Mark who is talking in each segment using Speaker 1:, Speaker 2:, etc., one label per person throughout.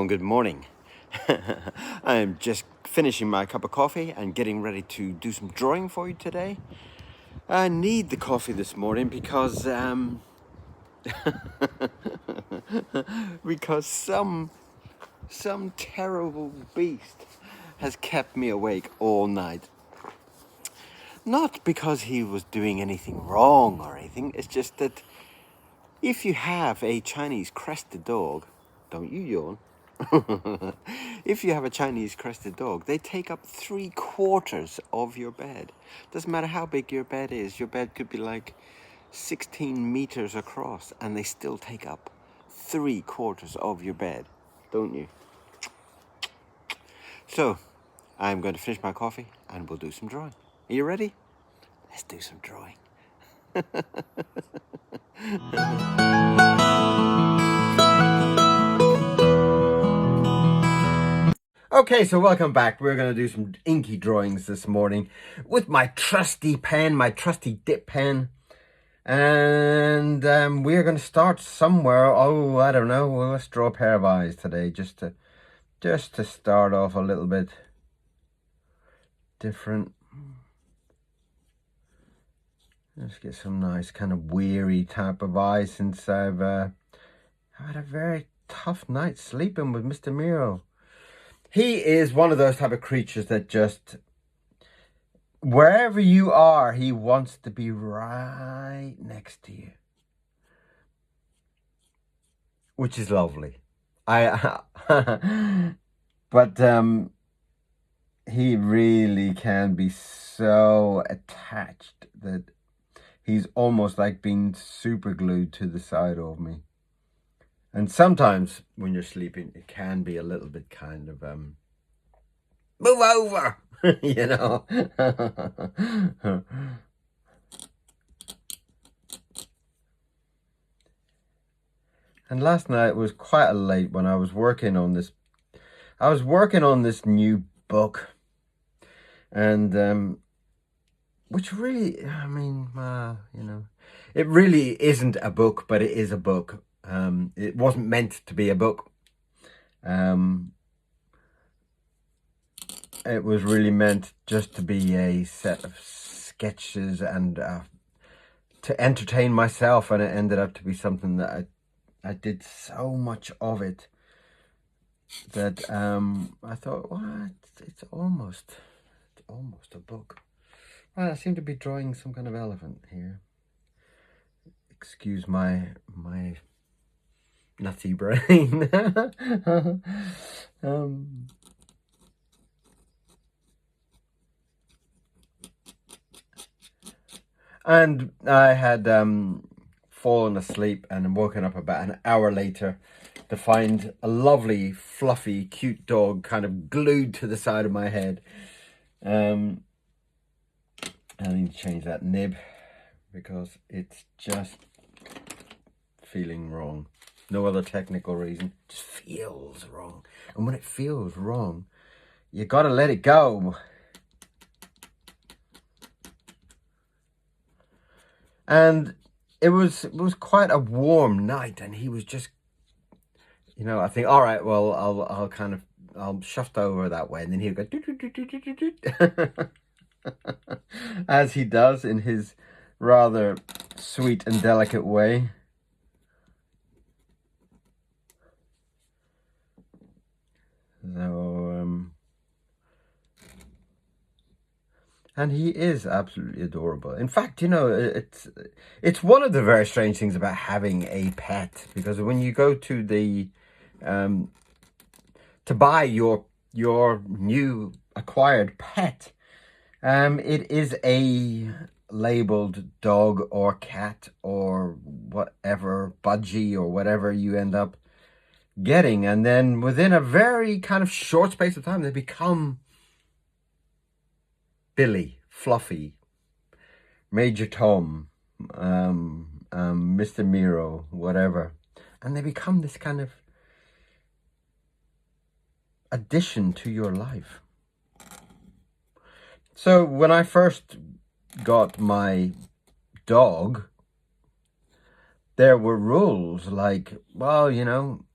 Speaker 1: and good morning. I'm just finishing my cup of coffee and getting ready to do some drawing for you today. I need the coffee this morning because because some terrible beast has kept me awake all night. Not because he was doing anything wrong or anything, it's just that if you have a Chinese crested dog, don't you yawn? If you have a Chinese crested dog, they take up 3/4 of your bed. Doesn't matter how big your bed is. Your bed could be like 16 meters across and they still take up 3/4 of your bed, don't you? So, I'm going to finish my coffee and we'll do some drawing. Are you ready? Let's do some drawing. Okay, so welcome back. We're going to do some inky drawings this morning with my trusty pen, my trusty dip pen. And we're going to start somewhere. Oh, I don't know. Well, let's draw a pair of eyes today just to start off a little bit different. Let's get some nice kind of weary type of eyes since I've had a very tough night sleeping with Mr. Miro. He is one of those type of creatures that just, wherever you are, he wants to be right next to you. Which is lovely. But he really can be so attached that he's almost like being super glued to the side of me. And sometimes when you're sleeping, it can be a little bit kind of, move over, you know. And last night was quite late when I was working on this. I was working on this new book. And, which really, I mean, you know, it really isn't a book, but it is a book. It wasn't meant to be a book. It was really meant just to be a set of sketches and to entertain myself, and it ended up to be something that I did so much of it that I thought, well, it's almost a book. Well, I seem to be drawing some kind of elephant here. Excuse my nutty brain. And I had fallen asleep and woken up about an hour later to find a lovely, fluffy, cute dog kind of glued to the side of my head. I need to change that nib because it's just feeling wrong. No other technical reason, it just feels wrong. And when it feels wrong, you gotta let it go. And it was quite a warm night, and he was just, you know, I think, all right, well, I'll shuffle over that way, and then he'll go as he does in his rather sweet and delicate way. So, and he is absolutely adorable. In fact, you know, it's one of the very strange things about having a pet, because when you go to the to buy your new acquired pet, it is a labeled dog or cat or whatever, budgie or whatever you end up getting, and then within a very kind of short space of time they become Billy, Fluffy, Major Tom, Mr. Miro, whatever, and they become this kind of addition to your life. So when I first got my dog, there were rules like, well, you know,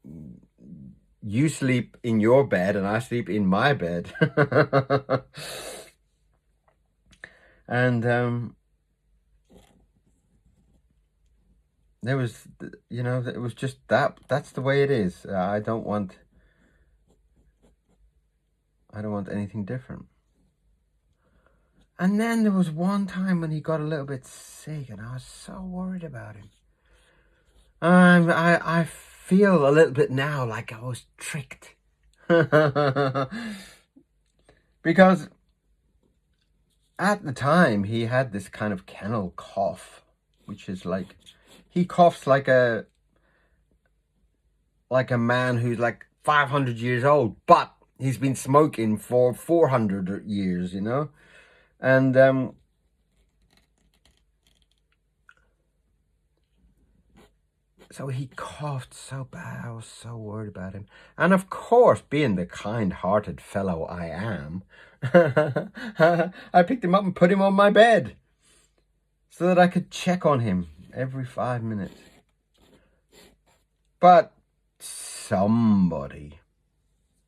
Speaker 1: you sleep in your bed and I sleep in my bed. And there was, you know, it was just that's the way it is. I don't want anything different. And then there was one time when he got a little bit sick and I was so worried about him. I feel a little bit now like I was tricked. Because at the time he had this kind of kennel cough, which is like, he coughs like a man who's like 500 years old, but he's been smoking for 400 years, you know? And so he coughed so bad. I was so worried about him. And of course, being the kind-hearted fellow I am, I picked him up and put him on my bed so that I could check on him every 5 minutes. But somebody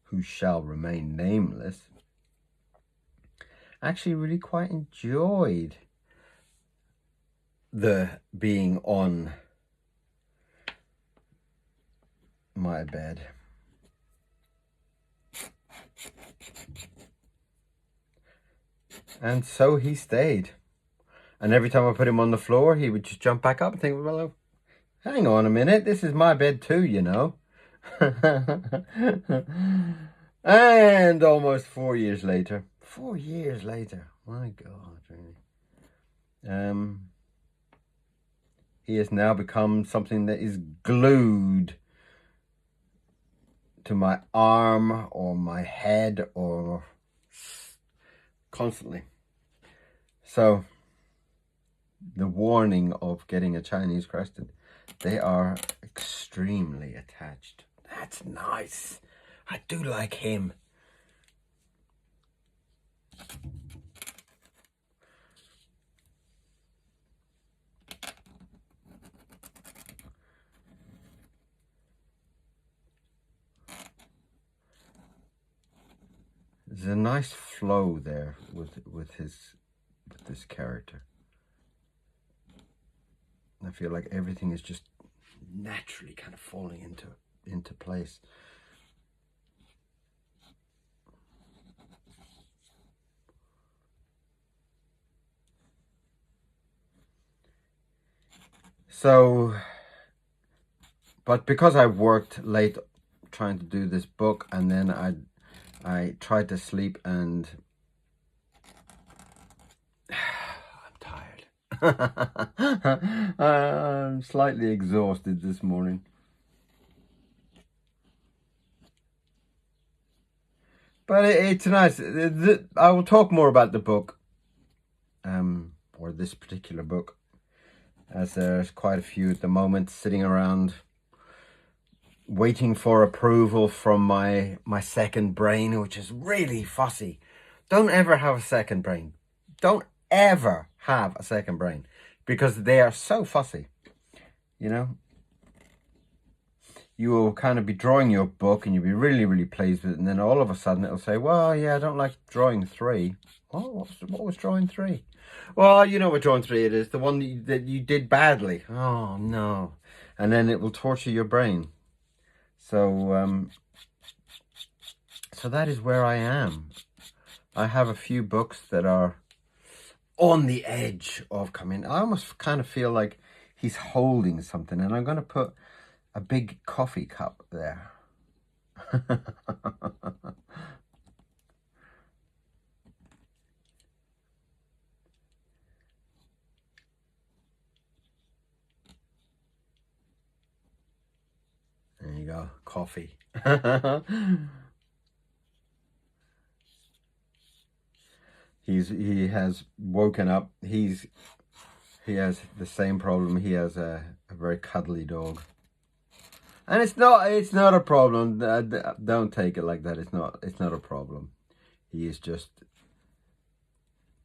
Speaker 1: who shall remain nameless actually really quite enjoyed the being on my bed. And so he stayed. And every time I put him on the floor, he would just jump back up and think, well, hang on a minute, this is my bed too, you know. And almost 4 years later, my God, really. He has now become something that is glued to my arm or my head or constantly. So the warning of getting a Chinese crested, they are extremely attached. That's nice. I do like him. There's a nice flow there with this character. I feel like everything is just naturally kind of falling into place. So, but because I worked late trying to do this book, and then I tried to sleep, and I'm tired. I'm slightly exhausted this morning. But it's nice. I will talk more about the book, or this particular book, as there's quite a few at the moment sitting around waiting for approval from my second brain, which is really fussy. Don't ever have a second brain. Don't ever have a second brain, because they are so fussy, you know. You will kind of be drawing your book and you'll be really, really pleased with it, and then all of a sudden it'll say, well, yeah, I don't like drawing 3. Oh, what was drawing 3? Well, you know what drawing 3 it is, the one that you did badly. Oh, no. And then it will torture your brain. So, so that is where I am. I have a few books that are on the edge of coming. I almost kind of feel like he's holding something, and I'm going to put a big coffee cup there. There you go, coffee. He has woken up. He has the same problem. He has a very cuddly dog. And it's not a problem. Don't take it like that. It's not a problem. He is just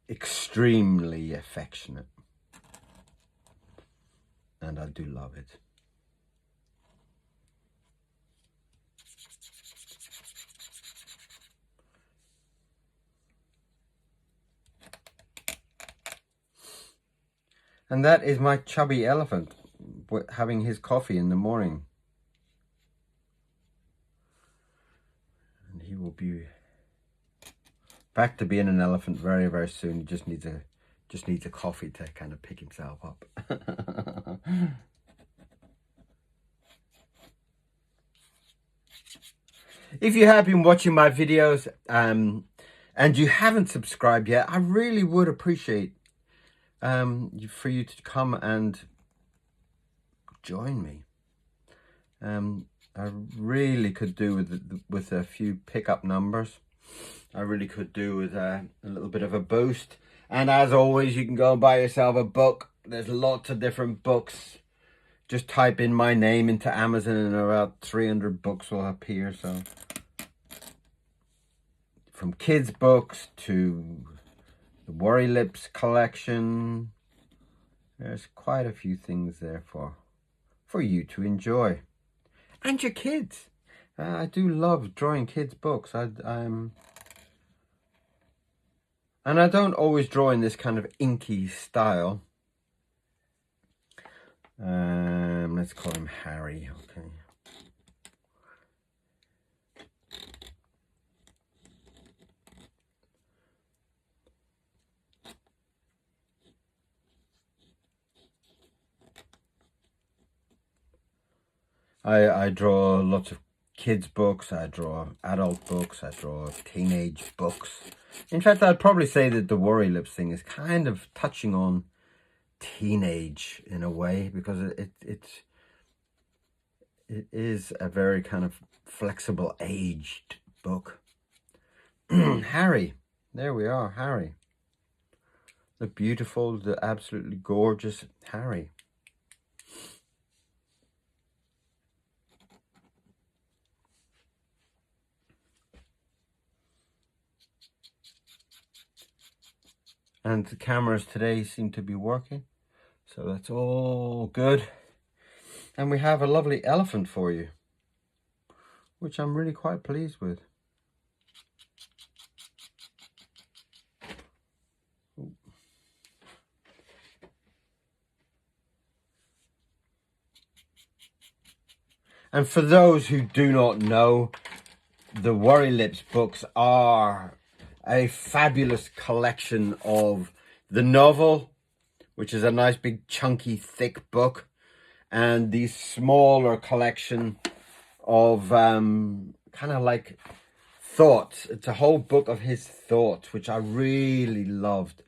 Speaker 1: extremely affectionate. And I do love it. And that is my chubby elephant having his coffee in the morning. And he will be back to being an elephant very, very soon. He just needs a coffee to kind of pick himself up. If you have been watching my videos and you haven't subscribed yet, I really would appreciate for you to come and join me. I really could do with a few pickup numbers. I really could do with a little bit of a boost. And as always, you can go and buy yourself a book. There's lots of different books. Just type in my name into Amazon and about 300 books will appear. So from kids books to the Worry Lips collection, there's quite a few things there for you to enjoy. And your kids. I do love drawing kids books. And I don't always draw in this kind of inky style. Let's call him Harry, okay. I draw lots of kids books, I draw adult books, I draw teenage books. In fact, I'd probably say that the Worry Lips thing is kind of touching on teenage in a way, because it is a very kind of flexible aged book. Harry, there we are, Harry. The beautiful, the absolutely gorgeous Harry. And the cameras today seem to be working, so that's all good. And we have a lovely elephant for you, which I'm really quite pleased with. And for those who do not know, the Worry Lips books are a fabulous collection of the novel, which is a nice big chunky thick book, and the smaller collection of kind of like thoughts. It's a whole book of his thoughts, which I really loved.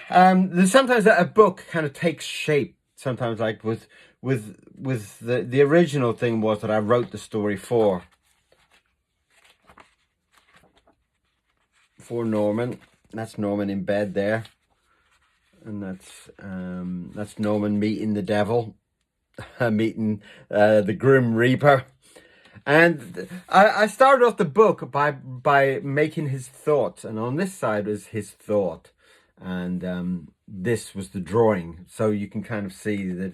Speaker 1: There's sometimes that a book kind of takes shape. Sometimes, like with the original thing was that I wrote the story for Norman. That's Norman in bed there, and that's Norman meeting the devil, meeting the Grim Reaper. And I started off the book by making his thoughts, and on this side was his thought, and this was the drawing. So you can kind of see that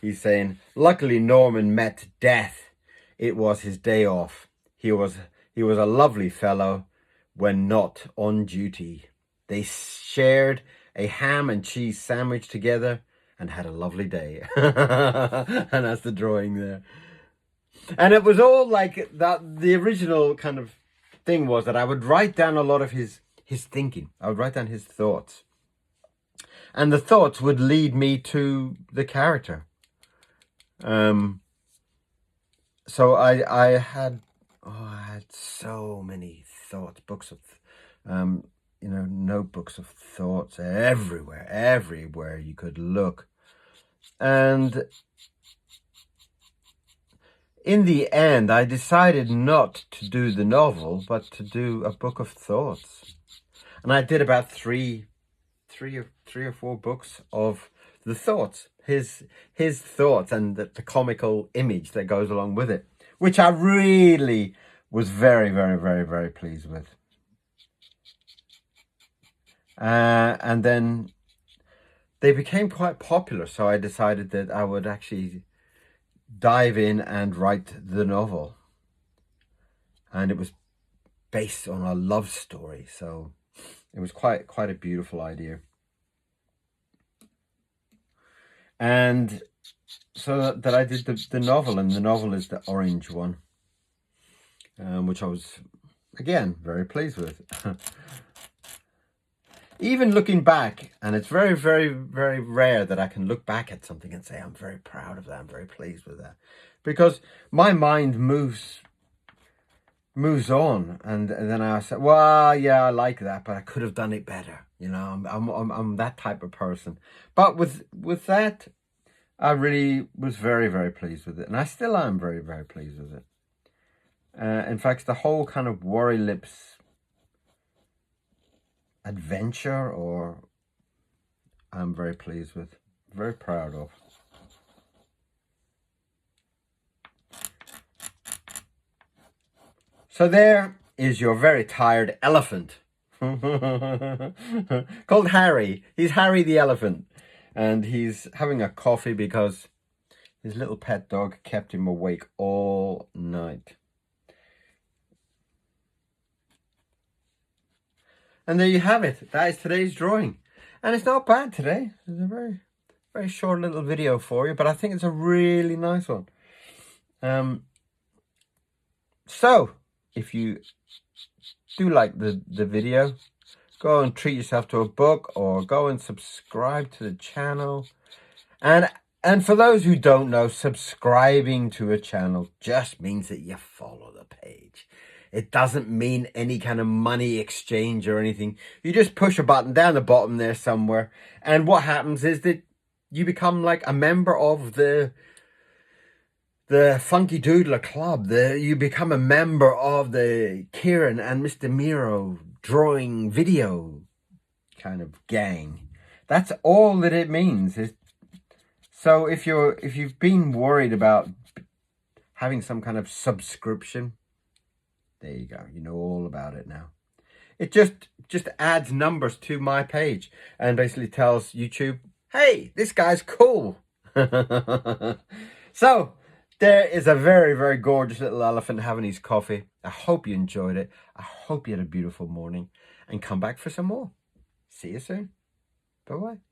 Speaker 1: he's saying, luckily Norman met death. It was his day off. He was a lovely fellow when not on duty. They shared a ham and cheese sandwich together and had a lovely day. And that's the drawing there. And it was all like that. The original kind of thing was that I would write down a lot of his thinking. I would write down his thoughts. And the thoughts would lead me to the character. So I had so many thoughts, books of, notebooks of thoughts everywhere you could look. And in the end, I decided not to do the novel, but to do a book of thoughts. And I did about three or four books of the thoughts, his thoughts, and the comical image that goes along with it, which I really was very, very, very, very pleased with. And then they became quite popular, so I decided that I would actually dive in and write the novel. And it was based on a love story, so it was quite a beautiful idea. And so that I did the novel, and the novel is the orange one, which I was, again, very pleased with. Even looking back, and it's very, very, very rare that I can look back at something and say, I'm very proud of that, I'm very pleased with that. Because my mind moves on, and then I said, well, yeah, I like that, but I could have done it better. You know, I'm that type of person. But with that, I really was very, very pleased with it. And I still am very, very pleased with it. In fact, the whole kind of Worry Lips adventure, or I'm very pleased with, very proud of. So there is your very tired elephant. Called Harry. He's Harry the elephant. And he's having a coffee because his little pet dog kept him awake all night. And there you have it. That is today's drawing. And it's not bad today. It's a very, very short little video for you, but I think it's a really nice one. So, if you do like the video, go and treat yourself to a book, or go and subscribe to the channel. And for those who don't know, subscribing to a channel just means that you follow the page. It doesn't mean any kind of money exchange or anything. You just push a button down the bottom there somewhere, and what happens is that you become like a member of the Funky Doodler Club. You become a member of the Kieron and Mr. Miro drawing video kind of gang. That's all that it means. So if you've been worried about having some kind of subscription, there you go. You know all about it now. It just adds numbers to my page and basically tells YouTube, hey, this guy's cool. So there is a very, very gorgeous little elephant having his coffee. I hope you enjoyed it. I hope you had a beautiful morning, and come back for some more. See you soon. Bye-bye.